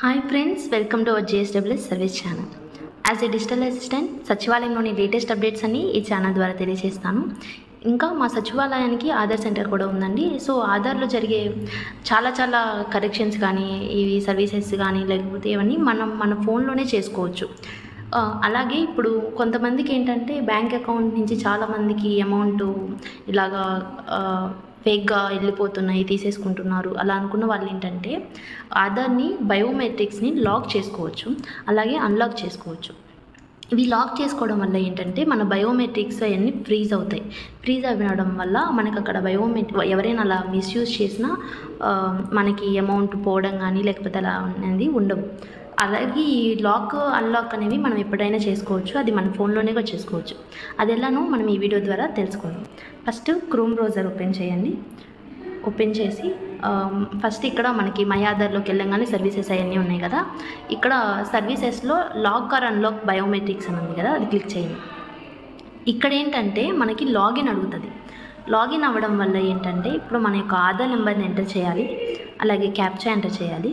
Hi friends, welcome to our GSWS service channel. As a digital assistant సచివాలయంలోని latest updates అన్ని ఈ channel ద్వారా తెలియజేస్తాను. ఇంకా మా సచివాలయానికి ఆధార్ సెంటర్ కూడా ఉందండి. సో ఆధార్లో జరిగే చాలా కరెక్షన్స్ కానీ, ఇవి సర్వీసెస్ కానీ, లేకపోతే ఇవన్నీ మన ఫోన్లోనే చేసుకోవచ్చు. అలాగే ఇప్పుడు కొంతమందికి ఏంటంటే బ్యాంక్ అకౌంట్ నుంచి చాలామందికి అమౌంట్ ఇలాగా ఫేక్గా వెళ్ళిపోతున్నాయి, తీసేసుకుంటున్నారు. అలా అనుకున్న వాళ్ళు ఏంటంటే ఆధార్ని బయోమెట్రిక్స్ని లాక్ చేసుకోవచ్చు, అలాగే అన్లాక్ చేసుకోవచ్చు. ఇవి లాక్ చేసుకోవడం వల్ల ఏంటంటే మన బయోమెట్రిక్స్ అవన్నీ ఫ్రీజ్ అవుతాయి. ఫ్రీజ్ అవ్వడం వల్ల మనకు అక్కడ ఎవరైనా అలా మిస్యూజ్ చేసినా మనకి అమౌంట్ పోవడం కానీ లేకపోతే అలా అనేది ఉండవు. అలాగే ఈ లాక్ అన్లాక్ అనేవి మనం ఎప్పుడైనా చేసుకోవచ్చు. అది మన ఫోన్లోనే కూడా చేసుకోవచ్చు. అది ఎలానో మనం ఈ వీడియో ద్వారా తెలుసుకుందాం. ఫస్ట్ క్రోమ్ బ్రౌజర్ ఓపెన్ చేయండి. ఓపెన్ చేసి ఫస్ట్ ఇక్కడ మనకి మై ఆధార్లోకి వెళ్ళంగానే సర్వీసెస్ అవన్నీ ఉన్నాయి కదా. ఇక్కడ సర్వీసెస్లో లాక్ ఆర్ అన్లాక్ బయోమెట్రిక్స్ అని ఉంది కదా, అది క్లిక్ చేయండి. ఇక్కడ ఏంటంటే మనకి లాగిన్ అడుగుతుంది. లాగిన్ అవ్వడం వల్ల ఏంటంటే ఇప్పుడు మన యొక్క ఆధార్ నెంబర్ని ఎంటర్ చేయాలి, అలాగే క్యాప్చా ఎంటర్ చేయాలి.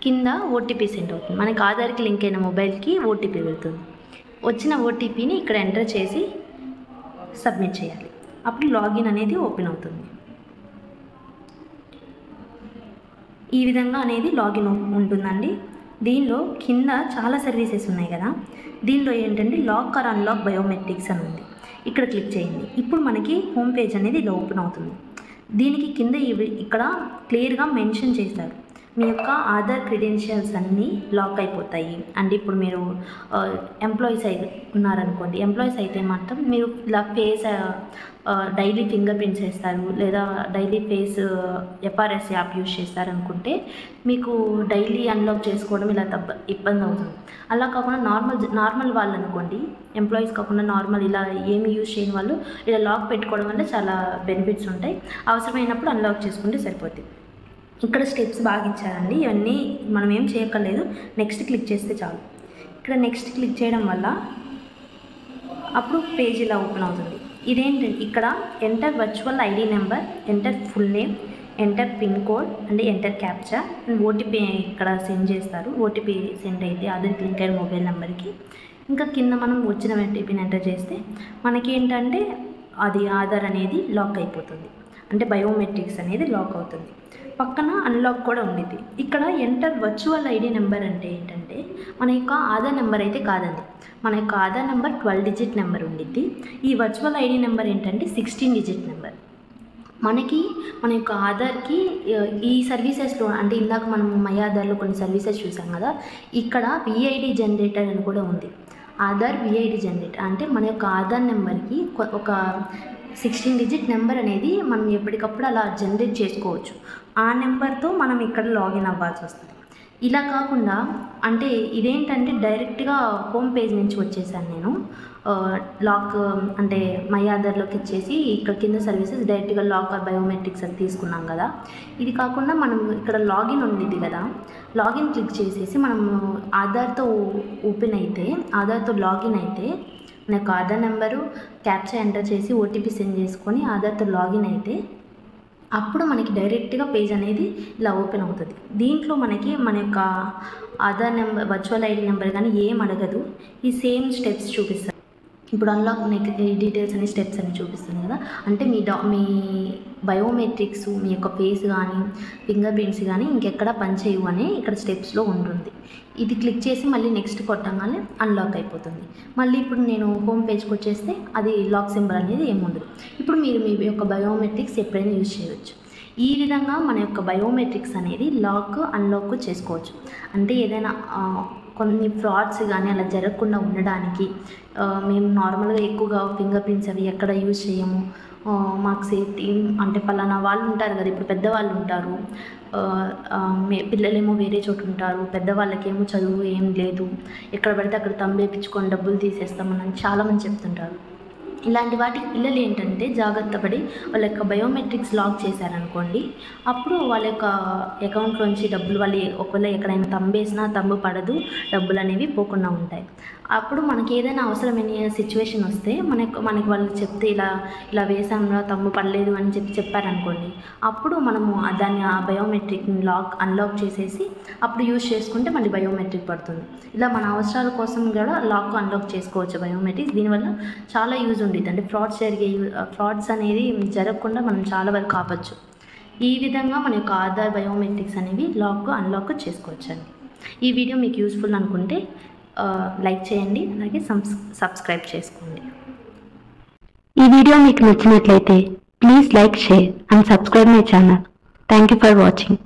కింద ఓటీపీ సెండ్ అవుతుంది. మనకి ఆధార్కి లింక్ అయిన మొబైల్కి ఓటీపీ వెళ్తుంది. వచ్చిన ఓటీపీని ఇక్కడ ఎంటర్ చేసి సబ్మిట్ చేయాలి. అప్పుడు లాగిన్ అనేది ఓపెన్ అవుతుంది. ఈ విధంగా అనేది లాగిన్ ఉంటుందండి. దీనిలో కింద చాలా సర్వీసెస్ ఉన్నాయి కదా, దీనిలో ఏంటంటే లాక్ ఆర్ అన్లాక్ బయోమెట్రిక్స్ అని ఉంది. ఇక్కడ క్లిక్ చేయండి. ఇప్పుడు మనకి హోమ్ పేజ్ అనేది ఇలా ఓపెన్ అవుతుంది. దీనికి కింద ఇక్కడ క్లియర్గా మెన్షన్ చేశారు, మీ యొక్క ఆధార్ క్రెడెన్షియల్స్ అన్నీ లాక్ అయిపోతాయి. అంటే ఇప్పుడు మీరు ఎంప్లాయీస్ ఉన్నారనుకోండి, ఎంప్లాయీస్ అయితే మాత్రం మీరు ఇలా ఫేస్ డైలీ ఫింగర్ ప్రింట్స్ వేస్తారు, లేదా daily face FRS app use చేస్తారనుకుంటే మీకు డైలీ అన్లాక్ చేసుకోవడం ఇలా ఇబ్బంది అవుతుంది. అలా కాకుండా నార్మల్ వాళ్ళు అనుకోండి, ఎంప్లాయీస్ కాకుండా నార్మల్ ఇలా ఏమి యూజ్ చేయని వాళ్ళు ఇలా లాక్ పెట్టుకోవడం వల్ల చాలా బెనిఫిట్స్ ఉంటాయి. అవసరమైనప్పుడు అన్లాక్ చేసుకుంటే సరిపోతుంది. ఇక్కడ స్టెప్స్ బాగా ఇచ్చారండి. ఇవన్నీ మనం ఏం చేయక్కర్లేదు, నెక్స్ట్ క్లిక్ చేస్తే చాలు. ఇక్కడ నెక్స్ట్ క్లిక్ చేయడం వల్ల అప్పుడు పేజ్ ఇలా ఓపెన్ అవుతుంది. ఇదేంటంటే ఇక్కడ enter virtual ID number, enter full name, enter pin code అంటే ఎంటర్ క్యాప్చా అండ్ ఓటీపీ ఇక్కడ సెండ్ చేస్తారు. ఓటీపీ సెండ్ అయితే ఆధార్కి లింక్ అయిన మొబైల్ నెంబర్కి. ఇంకా కింద మనం వచ్చిన ఓటీపీని ఎంటర్ చేస్తే మనకి ఏంటంటే అది ఆధార్ అనేది లాక్ అయిపోతుంది, అంటే బయోమెట్రిక్స్ అనేది లాక్ అవుతుంది. పక్కన అన్లాక్ కూడా ఉండిద్ది. ఇక్కడ ఎంటర్ వర్చువల్ ఐడి నెంబర్ అంటే ఏంటంటే మన యొక్క ఆధార్ నెంబర్ అయితే కాదండి, మన యొక్క ఆధార్ నెంబర్ 12 డిజిట్ నెంబర్ ఉండిద్ది. ఈ వర్చువల్ ఐడి నెంబర్ ఏంటంటే 16 డిజిట్ నెంబర్. మనకి మన యొక్క ఆధార్కి ఈ సర్వీసెస్లో అంటే ఇందాక మనం మై ఆధార్లో కొన్ని సర్వీసెస్ చూసాం కదా, ఇక్కడ విఐడి జనరేటర్ అని కూడా ఉంది. ఆధార్ విఐడి జనరేటర్ అంటే మన యొక్క ఆధార్ నెంబర్కి ఒక 16 డిజిట్ నెంబర్ అనేది మనం ఎప్పటికప్పుడు అలా జనరేట్ చేసుకోవచ్చు. ఆ నెంబర్తో మనం ఇక్కడ లాగిన్ అవ్వాల్సి వస్తుంది. ఇలా కాకుండా అంటే ఇదేంటంటే డైరెక్ట్గా హోమ్ పేజ్ నుంచి వచ్చేసాను నేను. లాక్ అంటే మై ఆధార్లోకి వచ్చేసి ఇక్కడ కింద సర్వీసెస్ డైరెక్ట్గా లాక్ ఆర్ బయోమెట్రిక్స్ అని తీసుకున్నాం కదా. ఇది కాకుండా మనం ఇక్కడ లాగిన్ ఉండిద్ది కదా, లాగిన్ క్లిక్ చేసేసి మనం ఆధార్తో ఓపెన్ అయితే, ఆధార్తో లాగిన్ అయితే నాకు ఆధార్ నెంబరు క్యాప్చా ఎంటర్ చేసి ఓటీపీ సెండ్ చేసుకొని ఆధార్తో లాగిన్ అయితే అప్పుడు మనకి డైరెక్ట్గా పేజ్ అనేది ఇలా ఓపెన్ అవుతుంది. దీంట్లో మనకి మన యొక్క Aadhaar number, virtual ID number కానీ ఏం అడగదు. ఈ సేమ్ స్టెప్స్ చూపిస్తారు. ఇప్పుడు అన్లాక్ డీటెయిల్స్ అనే స్టెప్స్ అని చూపిస్తుంది కదా, అంటే మీ బయోమెట్రిక్స్, మీ యొక్క ఫేస్ కానీ ఫింగర్ ప్రింట్స్ కానీ ఇంకెక్కడ పనిచేయవు అని ఇక్కడ స్టెప్స్లో ఉంటుంది. ఇది క్లిక్ చేసి మళ్ళీ నెక్స్ట్ కొట్టగానే అన్లాక్ అయిపోతుంది. మళ్ళీ ఇప్పుడు నేను హోమ్ పేజ్కి వచ్చేస్తే అది లాక్ సింబల్ అనేది ఏముండదు. ఇప్పుడు మీరు మీ యొక్క బయోమెట్రిక్స్ ఎప్పుడైనా యూజ్ చేయవచ్చు. ఈ విధంగా మన యొక్క బయోమెట్రిక్స్ అనేది లాక్ అన్లాక్ చేసుకోవచ్చు. అంటే ఏదైనా కొన్ని ఫ్రాడ్స్ కానీ అలా జరగకుండా ఉండడానికి మేము నార్మల్గా ఎక్కువగా ఫింగర్ ప్రింట్స్ అవి ఎక్కడ యూజ్ చేయము. మాకు సేఫ్టీ అంటే పలానా వాళ్ళు ఉంటారు కదా, ఇప్పుడు పెద్దవాళ్ళు ఉంటారు, పిల్లలేమో వేరే చోటు ఉంటారు, పెద్దవాళ్ళకేమో చదువు ఏం లేదు, ఎక్కడ పడితే అక్కడ తంబేపించుకొని డబ్బులు తీసేస్తామని చాలామంది చెప్తుంటారు. ఇలాంటి వాటి పిల్లలు ఏంటంటే జాగ్రత్త పడి వాళ్ళ యొక్క బయోమెట్రిక్స్ లాక్ చేశారనుకోండి, అప్పుడు వాళ్ళ యొక్క అకౌంట్లోంచి డబ్బులు వాళ్ళు ఒకవేళ ఎక్కడైనా తంబేసినా తంబు పడదు, డబ్బులు అనేవి పోకుండా ఉంటాయి. అప్పుడు మనకి ఏదైనా అవసరమైన సిచ్యువేషన్ వస్తే మనకి వాళ్ళు చెప్తే ఇలా వేసాంరా తంబు పడలేదు అని చెప్పారనుకోండి, అప్పుడు మనము దాన్ని ఆ బయోమెట్రిక్ని అన్లాక్ చేసేసి అప్పుడు యూజ్ చేసుకుంటే మళ్ళీ బయోమెట్రిక్ పడుతుంది. ఇలా మన అవసరాల కోసం కూడా లాక్ అన్లాక్ చేసుకోవచ్చు బయోమెట్రిక్స్. దీనివల్ల చాలా యూజ్ ఉంటుంది, అంటే ఫ్రాడ్స్ అనేది జరగకుండా మనం చాలా వరకు ఆపచ్చు. ఈ విధంగా మన యొక్క ఆధార్ బయోమెట్రిక్స్ అనేవి అన్లాక్ చేసుకోవచ్చండి. ఈ వీడియో మీకు యూస్ఫుల్ అనుకుంటే లైక్ చేయండి, అలాగే సబ్స్క్రైబ్ చేసుకోండి. ఈ వీడియో మీకు నచ్చినట్లయితే please like, share and subscribe my channel. Thank you for watching.